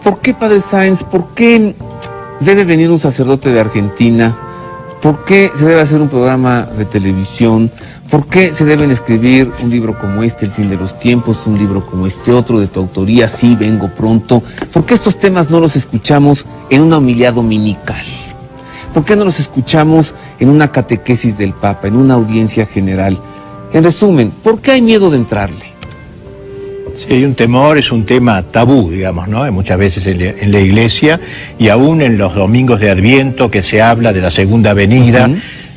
¿Por qué, padre Sáenz? ¿Por qué debe venir un sacerdote de Argentina? ¿Por qué se debe hacer un programa de televisión? ¿Por qué se deben escribir un libro como este, El fin de los tiempos, un libro como este otro de tu autoría, Sí, vengo pronto? ¿Por qué estos temas no los escuchamos en una homilía dominical? ¿Por qué no los escuchamos en una catequesis del Papa, en una audiencia general? En resumen, ¿por qué hay miedo de entrarle? Sí, hay un temor, es un tema tabú, digamos, ¿no? Muchas veces en la iglesia, y aún en los domingos de Adviento, que se habla de la segunda venida,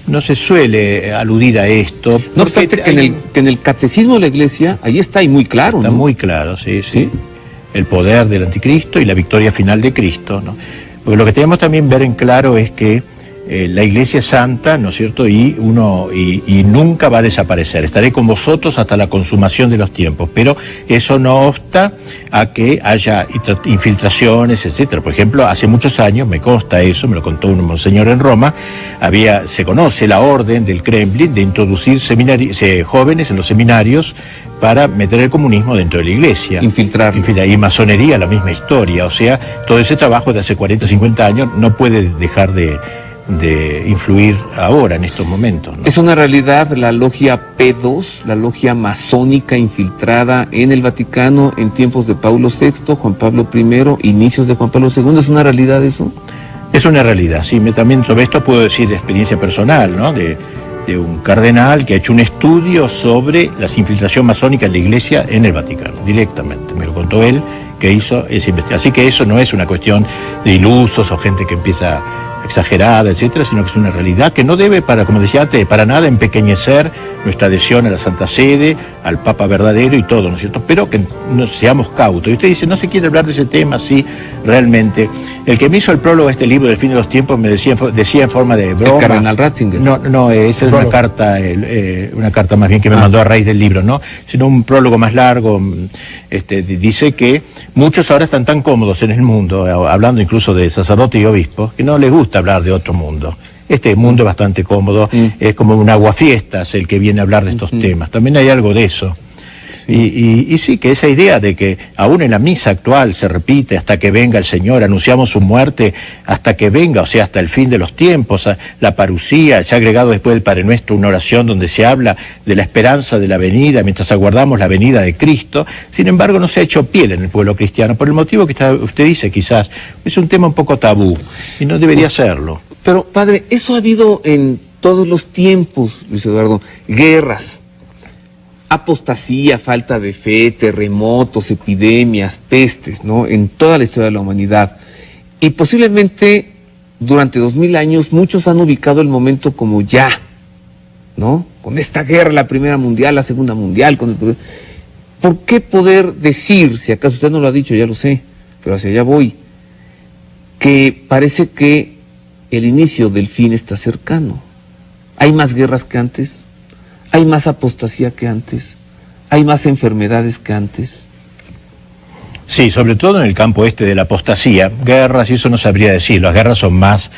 no se suele aludir a esto. No obstante que en el catecismo de la iglesia, ahí está y muy claro, ¿no? Está muy claro, sí. El poder del anticristo y la victoria final de Cristo, ¿no? Porque lo que tenemos también ver en claro es que la iglesia es santa, ¿no es cierto? Y nunca va a desaparecer. Estaré con vosotros hasta la consumación de los tiempos, pero eso no obsta a que haya infiltraciones, etcétera. Por ejemplo, hace muchos años, me consta eso, me lo contó un monseñor en Roma, se conoce la orden del Kremlin de introducir jóvenes en los seminarios para meter el comunismo dentro de la iglesia. Infiltrar. Y masonería, la misma historia. O sea, todo ese trabajo de hace 40, 50 años no puede dejar de influir ahora, en estos momentos, ¿no? Es una realidad la logia P2, la logia masónica infiltrada en el Vaticano en tiempos de Paulo VI, Juan Pablo I, inicios de Juan Pablo II. ¿Es una realidad eso? Es una realidad, sí. También sobre esto puedo decir de experiencia personal, ¿no? De un cardenal que ha hecho un estudio sobre la infiltración masónica en la iglesia en el Vaticano, directamente. Me lo contó él, que hizo esa investigación. Así que eso no es una cuestión de ilusos o gente que empieza exagerada, etcétera, sino que es una realidad que no debe, como decía antes, para nada empequeñecer nuestra adhesión a la Santa Sede, al Papa verdadero y todo, ¿no es cierto? Pero que seamos cautos. Y usted dice, no se quiere hablar de ese tema, sí, realmente. El que me hizo el prólogo a este libro del fin de los tiempos me decía en forma de broma. ¿El cardenal Ratzinger? No, esa es una carta más bien que me mandó a raíz del libro, ¿no? Sino un prólogo más largo. Dice que muchos ahora están tan cómodos en el mundo, hablando incluso de sacerdotes y obispos, que no les gusta hablar de otro mundo. Este mundo es bastante cómodo, es como un aguafiestas el que viene a hablar de estos temas. También hay algo de eso. Sí. Y sí, que esa idea de que aún en la misa actual se repite hasta que venga el Señor, anunciamos su muerte hasta que venga, o sea, hasta el fin de los tiempos, la parucía, se ha agregado después del Padre Nuestro una oración donde se habla de la esperanza de la venida, mientras aguardamos la venida de Cristo. Sin embargo, no se ha hecho piel en el pueblo cristiano, por el motivo que usted dice, quizás, es un tema un poco tabú, y no debería serlo. Pero, padre, eso ha habido en todos los tiempos, Luis Eduardo, guerras, apostasía, falta de fe, terremotos, epidemias, pestes, ¿no? En toda la historia de la humanidad. Y posiblemente durante 2000 años muchos han ubicado el momento como ya, ¿no? Con esta guerra, la Primera Mundial, la Segunda Mundial, ¿por qué poder decir, si acaso usted no lo ha dicho, ya lo sé, pero hacia allá voy, que parece que el inicio del fin está cercano? ¿Hay más guerras que antes? ¿Hay más apostasía que antes? ¿Hay más enfermedades que antes? Sí, sobre todo en el campo de la apostasía. Guerras, y eso no sabría decir. Las guerras son más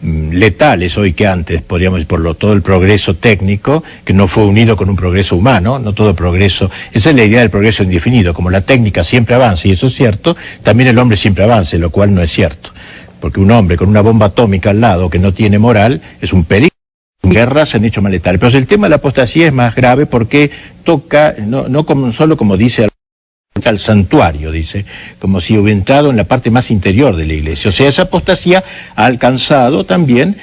letales hoy que antes, podríamos decir, por todo el progreso técnico, que no fue unido con un progreso humano, no todo progreso. Esa es la idea del progreso indefinido. Como la técnica siempre avanza, y eso es cierto, también el hombre siempre avanza, lo cual no es cierto. Porque un hombre con una bomba atómica al lado que no tiene moral es un peligro. Guerras se han hecho más letales. Pero el tema de la apostasía es más grave porque toca, no solo como dice al santuario, dice, como si hubiera entrado en la parte más interior de la iglesia. O sea, esa apostasía ha alcanzado también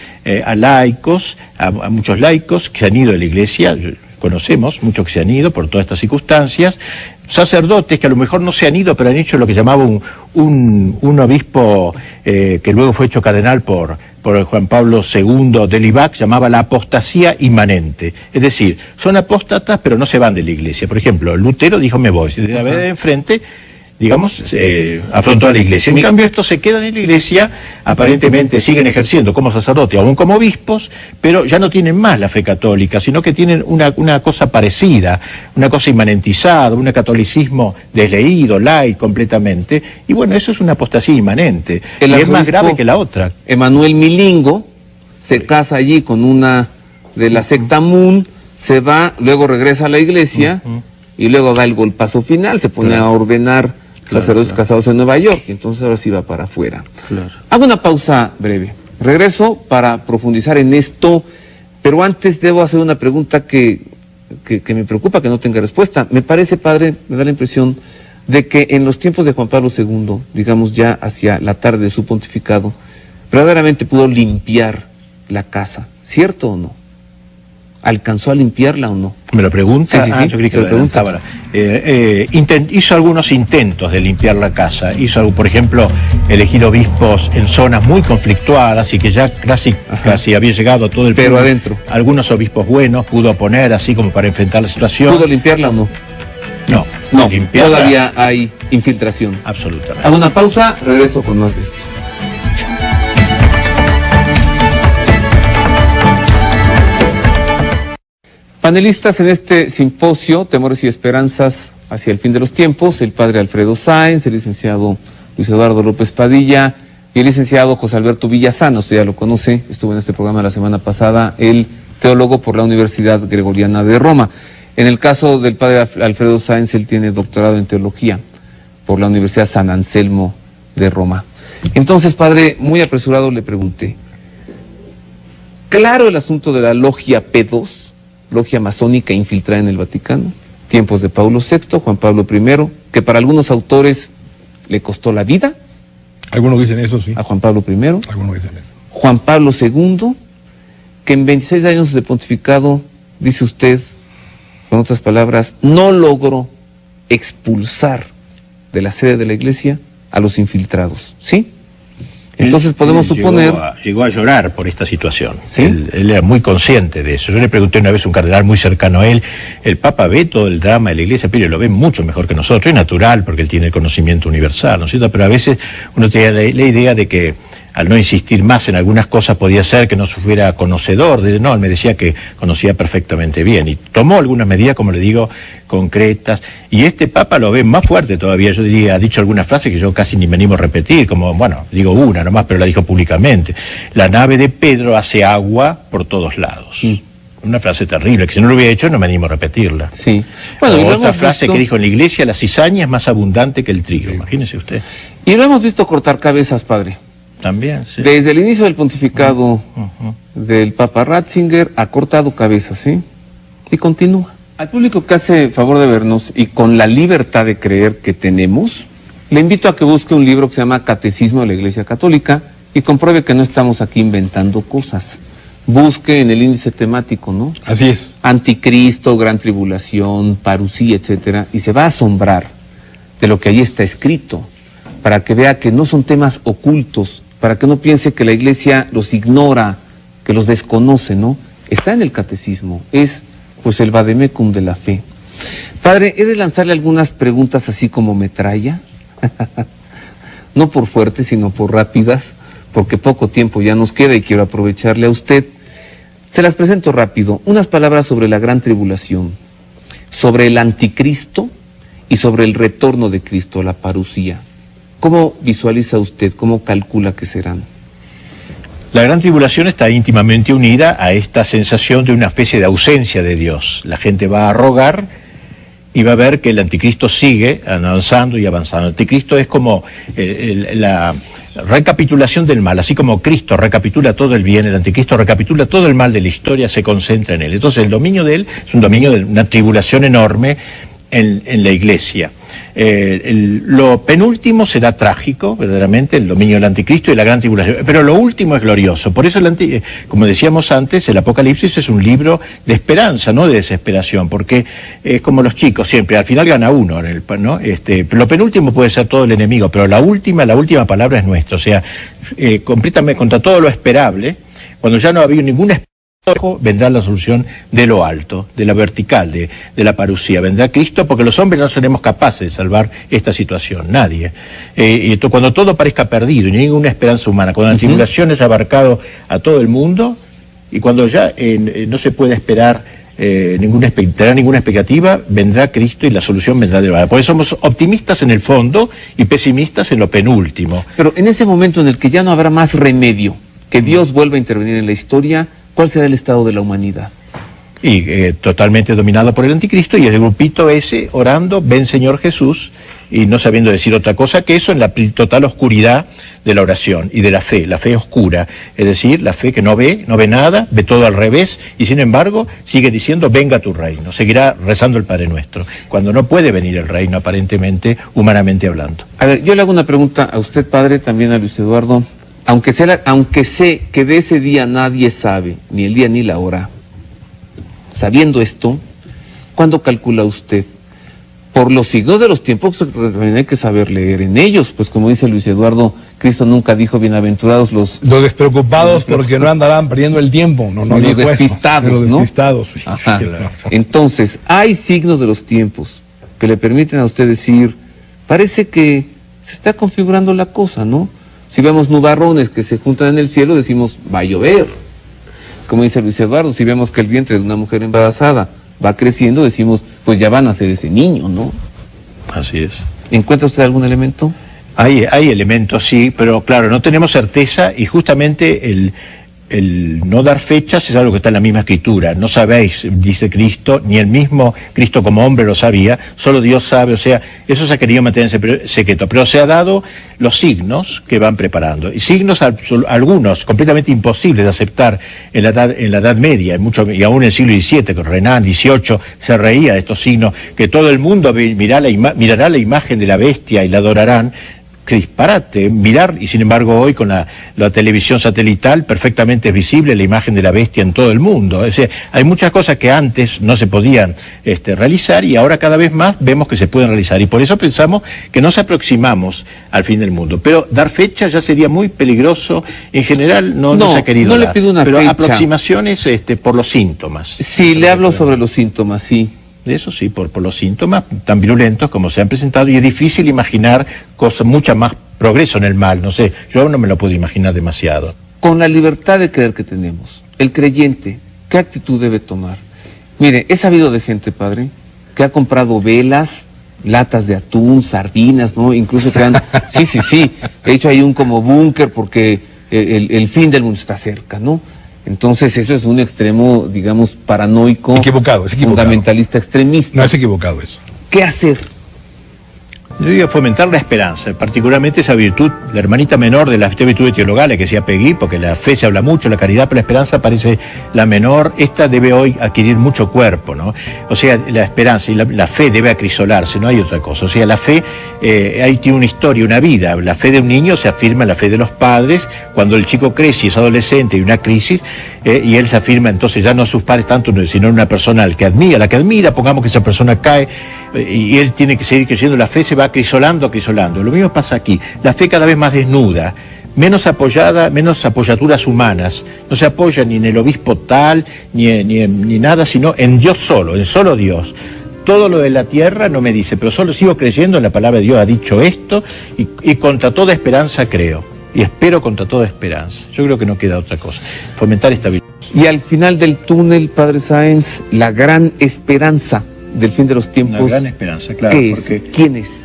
a laicos, a muchos laicos que se han ido de la iglesia, conocemos muchos que se han ido por todas estas circunstancias, sacerdotes que a lo mejor no se han ido, pero han hecho lo que llamaba un obispo que luego fue hecho cardenal por Juan Pablo II de Libac, llamaba la apostasía inmanente. Es decir, son apóstatas, pero no se van de la iglesia. Por ejemplo, Lutero dijo, me voy. De la vereda de enfrente, digamos, afrontó a la iglesia. En cambio, estos se quedan en la iglesia, aparentemente siguen ejerciendo como sacerdotes, aún como obispos, pero ya no tienen más la fe católica, sino que tienen una cosa parecida, una cosa inmanentizada, un catolicismo desleído, laico completamente, y bueno, eso es una apostasía inmanente, y es más grave que la otra. Emanuel Milingo se casa allí con una de la secta Moon, se va, luego regresa a la iglesia, y luego da el golpazo final, se pone a ordenar sacerdotes casados en Nueva York, y entonces ahora sí va para afuera. Claro. Hago una pausa breve. Regreso para profundizar en esto, pero antes debo hacer una pregunta que me preocupa que no tenga respuesta. Me parece, padre, me da la impresión de que en los tiempos de Juan Pablo II, digamos ya hacia la tarde de su pontificado, verdaderamente pudo limpiar la casa, ¿cierto o no? ¿Alcanzó a limpiarla o no? ¿Me lo pregunta? Sí, yo creí que lo preguntaba. Hizo algunos intentos de limpiar la casa. Hizo, por ejemplo, elegir obispos en zonas muy conflictuadas y que ya casi había llegado a todo el... Pero adentro. Algunos obispos buenos pudo poner así como para enfrentar la situación. ¿Pudo limpiarla o no? No, todavía hay infiltración. Absolutamente. Hago una pausa, regreso con más de esto. Panelistas en este simposio, Temores y Esperanzas hacia el fin de los tiempos, el padre Alfredo Sáenz, el licenciado Luis Eduardo López Padilla y el licenciado José Alberto Villasana, usted ya lo conoce, estuvo en este programa la semana pasada, el teólogo por la Universidad Gregoriana de Roma. En el caso del padre Alfredo Sáenz, él tiene doctorado en teología por la Universidad San Anselmo de Roma. Entonces, padre, muy apresurado le pregunté, claro el asunto de la logia P2, logia masónica infiltrada en el Vaticano, tiempos de Paulo VI, Juan Pablo I, que para algunos autores le costó la vida. Algunos dicen eso, sí. A Juan Pablo I. Algunos dicen eso. Juan Pablo II, que en 26 años de pontificado, dice usted, con otras palabras, no logró expulsar de la sede de la Iglesia a los infiltrados, ¿sí? Entonces podemos suponer... Llegó a llorar por esta situación. ¿Sí? Él era muy consciente de eso. Yo le pregunté una vez a un cardenal muy cercano a él, el Papa ve todo el drama de la Iglesia, pero lo ve mucho mejor que nosotros. Es natural porque él tiene el conocimiento universal, ¿no es cierto? Pero a veces uno tiene la idea de que al no insistir más en algunas cosas podía ser que no se fuera conocedor. No, él me decía que conocía perfectamente bien y tomó algunas medidas, como le digo, concretas. Y este Papa lo ve más fuerte todavía. Yo diría, ha dicho algunas frases que yo casi ni me animo a repetir, como, bueno, digo una nomás, pero la dijo públicamente. La nave de Pedro hace agua por todos lados. Una frase terrible, que si no lo hubiera hecho no me animo a repetirla. Sí. Bueno, y otra frase que dijo en la Iglesia, la cizaña es más abundante que el trigo, imagínese usted. Y lo hemos visto cortar cabezas, padre. También, sí. Desde el inicio del pontificado del Papa Ratzinger ha cortado cabezas, ¿sí? Y continúa. Al público que hace favor de vernos y con la libertad de creer que tenemos, le invito a que busque un libro que se llama Catecismo de la Iglesia Católica y compruebe que no estamos aquí inventando cosas. Busque en el índice temático, ¿no? Así es. Anticristo, Gran Tribulación, Parusía, etcétera, y se va a asombrar de lo que ahí está escrito, para que vea que no son temas ocultos, para que no piense que la Iglesia los ignora, que los desconoce, ¿no? Está en el catecismo, es pues el vademecum de la fe. Padre, he de lanzarle algunas preguntas así como metralla, no por fuertes, sino por rápidas, porque poco tiempo ya nos queda y quiero aprovecharle a usted. Se las presento rápido, unas palabras sobre la gran tribulación, sobre el anticristo y sobre el retorno de Cristo, la parusía. ¿Cómo visualiza usted, cómo calcula que serán? La gran tribulación está íntimamente unida a esta sensación de una especie de ausencia de Dios. La gente va a rogar y va a ver que el anticristo sigue avanzando y avanzando. El anticristo es como la recapitulación del mal, así como Cristo recapitula todo el bien, el anticristo recapitula todo el mal de la historia, se concentra en él. Entonces el dominio de él es un dominio de una tribulación enorme en la Iglesia. Lo penúltimo será trágico, verdaderamente, el dominio del anticristo y la gran tribulación, pero lo último es glorioso. Por eso, como decíamos antes, el Apocalipsis es un libro de esperanza, no de desesperación, porque es como los chicos siempre, al final gana uno, ¿no? Lo penúltimo puede ser todo el enemigo, pero la última palabra es nuestra, o sea, completamente contra todo lo esperable, cuando ya no ha habido ninguna esperanza, vendrá la solución de lo alto, de la vertical, de la parusía. Vendrá Cristo, porque los hombres no seremos capaces de salvar esta situación, nadie. Cuando todo parezca perdido y ninguna esperanza humana, cuando la tribulación haya abarcado a todo el mundo y cuando ya no se puede esperar ninguna expectativa, vendrá Cristo y la solución vendrá de lo alto. Por eso somos optimistas en el fondo y pesimistas en lo penúltimo. Pero en ese momento en el que ya no habrá más remedio, que Dios vuelva a intervenir en la historia, ¿cuál será el estado de la humanidad? Y totalmente dominado por el anticristo y el grupito ese orando, ven Señor Jesús, y no sabiendo decir otra cosa que eso en la total oscuridad de la oración y de la fe oscura, es decir, la fe que no ve nada, ve todo al revés, y sin embargo sigue diciendo venga tu reino, seguirá rezando el Padre Nuestro, cuando no puede venir el reino aparentemente, humanamente hablando. A ver, yo le hago una pregunta a usted, padre, también a Luis Eduardo. Aunque sé que de ese día nadie sabe, ni el día ni la hora, sabiendo esto, ¿cuándo calcula usted? Por los signos de los tiempos también hay que saber leer en ellos, pues como dice Luis Eduardo, Cristo nunca dijo bienaventurados los despreocupados porque no andarán perdiendo el tiempo. No los dijo despistados, eso. Los ¿no? despistados. Sí, ajá. sí, claro. Entonces, hay signos de los tiempos que le permiten a usted decir, parece que se está configurando la cosa, ¿no? Si vemos nubarrones que se juntan en el cielo, decimos, va a llover. Como dice Luis Eduardo, si vemos que el vientre de una mujer embarazada va creciendo, decimos, pues ya van a ser ese niño, ¿no? Así es. ¿Encuentra usted algún elemento? Hay elementos, sí, pero claro, no tenemos certeza y justamente el no dar fechas es algo que está en la misma escritura. No sabéis, dice Cristo, ni el mismo Cristo como hombre lo sabía, solo Dios sabe, o sea, eso se ha querido mantener en secreto, pero se ha dado los signos que van preparando, y signos algunos completamente imposibles de aceptar en la Edad Media, y aún en el siglo XVII, con Renan, XVIII, se reía de estos signos, que todo el mundo mirará la imagen de la bestia y la adorarán. Qué disparate, mirar, y sin embargo hoy con la televisión satelital perfectamente es visible la imagen de la bestia en todo el mundo. Es decir, hay muchas cosas que antes no se podían realizar y ahora cada vez más vemos que se pueden realizar, y por eso pensamos que nos aproximamos al fin del mundo. Pero dar fecha ya sería muy peligroso, en general no se ha querido dar, le pido una pero fecha. Aproximaciones por los síntomas. Sí, le hablo sobre los síntomas, sí. De eso sí, por los síntomas tan virulentos como se han presentado, y es difícil imaginar mucha más progreso en el mal, no sé, yo no me lo puedo imaginar demasiado. Con la libertad de creer que tenemos, el creyente, ¿qué actitud debe tomar? Mire, he sabido de gente, padre, que ha comprado velas, latas de atún, sardinas, ¿no? Incluso que han... Sí, he hecho ahí un como búnker porque el fin del mundo está cerca, ¿no? Entonces eso es un extremo, digamos, paranoico, equivocado. Fundamentalista, extremista. No, es equivocado eso. ¿Qué hacer? Yo digo fomentar la esperanza, particularmente esa virtud, la hermanita menor de las virtudes teologales que decía Peggy, porque la fe se habla mucho, la caridad, pero la esperanza parece la menor. Esta debe hoy adquirir mucho cuerpo, ¿no? O sea, la esperanza y la fe debe acrisolarse, no hay otra cosa. O sea, la fe ahí tiene una historia, una vida. La fe de un niño se afirma en la fe de los padres. Cuando el chico crece y es adolescente y una crisis, y él se afirma entonces ya no a sus padres tanto, sino en una persona la que admira, pongamos que esa persona cae, y él tiene que seguir creciendo, la fe se va acrisolando. Lo mismo pasa aquí, la fe cada vez más desnuda, menos apoyada, menos apoyaduras humanas, no se apoya ni en el obispo tal, ni nada, sino en Dios solo, en solo Dios. Todo lo de la tierra no me dice, pero solo sigo creyendo en la palabra de Dios, ha dicho esto, y contra toda esperanza creo, y espero contra toda esperanza. Yo creo que no queda otra cosa, fomentar esta virtud. Y al final del túnel, padre Sáenz, la gran esperanza del fin de los tiempos. Una gran esperanza, claro. ¿Quién es?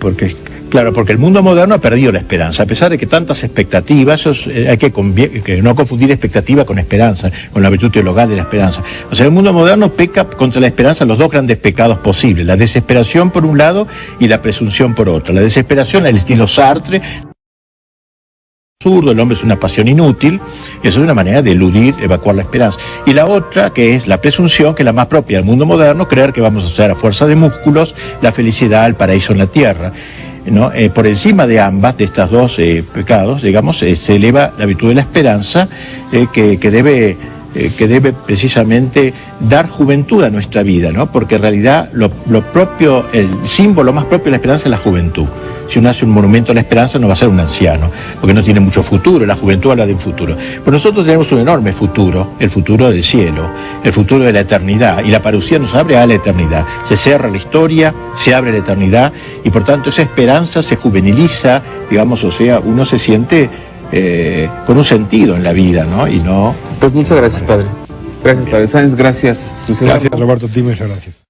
Porque el mundo moderno ha perdido la esperanza, a pesar de que tantas expectativas, hay que no confundir expectativa con esperanza, con la virtud teologal de la esperanza. O sea, el mundo moderno peca contra la esperanza los dos grandes pecados posibles, la desesperación por un lado y la presunción por otro. La desesperación al estilo Sartre, absurdo, el hombre es una pasión inútil, eso es una manera de eludir, evacuar la esperanza. Y la otra, que es la presunción, que es la más propia del mundo moderno, creer que vamos a hacer a fuerza de músculos la felicidad, el paraíso en la tierra, ¿no? Por encima de ambas, de estas dos pecados, digamos, se eleva la virtud de la esperanza, que debe precisamente dar juventud a nuestra vida, ¿no? Porque en realidad lo propio, el símbolo más propio de la esperanza es la juventud. Si uno hace un monumento a la esperanza no va a ser un anciano, porque no tiene mucho futuro, la juventud habla de un futuro. Pero nosotros tenemos un enorme futuro, el futuro del cielo, el futuro de la eternidad, y la parucía nos abre a la eternidad. Se cierra la historia, se abre la eternidad, y por tanto esa esperanza se juveniliza, digamos, o sea, uno se siente con un sentido en la vida, ¿no? Y no... Pues muchas gracias, padre. Gracias, padre Sáenz, gracias. Gracias, Roberto, muchas gracias.